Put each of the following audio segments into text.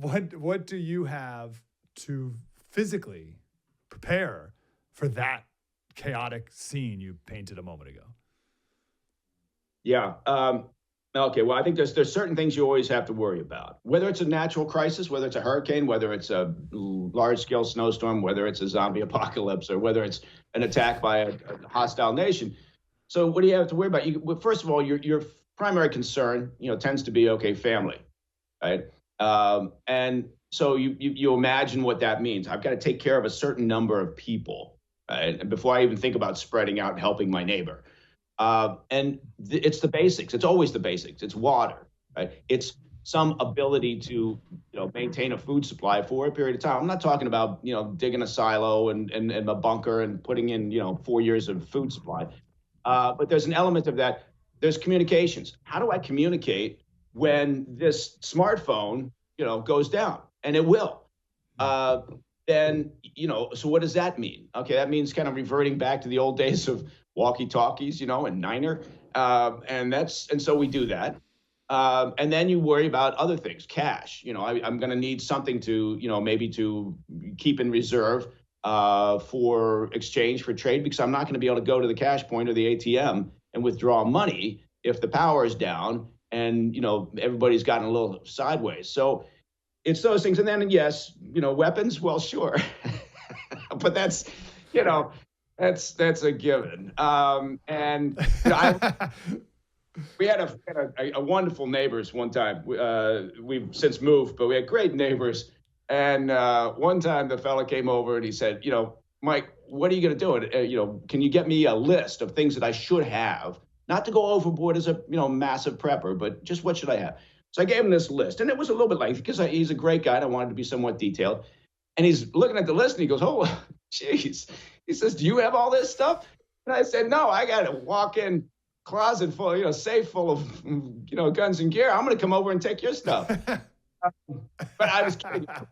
what do you have to physically prepare for that chaotic scene you painted a moment ago? Yeah. Okay. Well, I think there's certain things you always have to worry about. Whether it's a natural crisis, whether it's a hurricane, whether it's a large scale snowstorm, whether it's a zombie apocalypse, or whether it's an attack by a hostile nation. So, what do you have to worry about? Well, first of all, your primary concern, tends to be okay, family, right? And so you imagine what that means. I've got to take care of a certain number of people, right? And before I even think about spreading out and helping my neighbor. It's the basics. It's always the basics. It's water, right? It's some ability to, maintain a food supply for a period of time. I'm not talking about, digging a silo and a bunker and putting in, 4 years of food supply. But there's an element of that. There's communications. How do I communicate when this smartphone, goes down? And it will. Then, so what does that mean? Okay, that means kind of reverting back to the old days of walkie-talkies, and Niner. And so we do that. And then you worry about other things, cash. I'm going to need something to, maybe to keep in reserve for exchange for trade, because I'm not going to be able to go to the cash point or the ATM and withdraw money if the power is down and, everybody's gotten a little sideways. So it's those things. And then, yes, weapons, well, sure. But that's, that's a given. We had a wonderful neighbors one time. We've since moved, but we had great neighbors. And one time the fella came over and he said, Mike, what are you going to do? Can you get me a list of things that I should have? Not to go overboard as a, massive prepper, but just what should I have? So I gave him this list, and it was a little bit lengthy because he's a great guy and I wanted to be somewhat detailed. And he's looking at the list and he goes, oh, geez. He says, do you have all this stuff? And I said, no, I got a walk-in closet full, safe full of, guns and gear. I'm going to come over and take your stuff. But I was kidding. I'm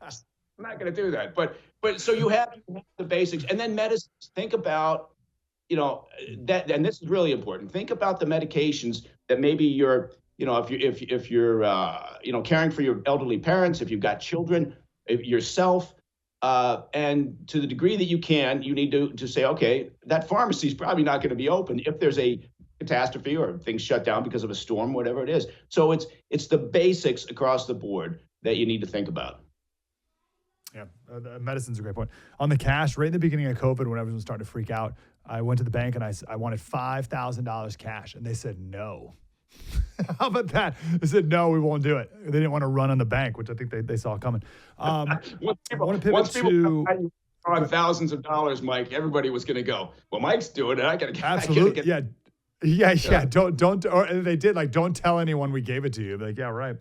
not going to do that. But so you have the basics, and then medicine. Think about, that, and this is really important. Think about the medications that maybe you're, if you're, caring for your elderly parents, if you've got children, if yourself, and to the degree that you can, you need to say, okay, that pharmacy is probably not going to be open if there's a catastrophe or things shut down because of a storm, whatever it is. So it's the basics across the board that you need to think about. Yeah, medicine's a great point. On the cash, right in the beginning of COVID, when everyone was starting to freak out, I went to the bank and I wanted $5,000 cash, and they said no. How about that? They said, no, we won't do it. They didn't want to run on the bank, which I think they saw coming. I want to pivot to on thousands of dollars, Mike. Everybody was going to go, well, Mike's doing it. I got to absolutely. Yeah. Don't, or they did, like, don't tell anyone we gave it to you. Like, yeah, right.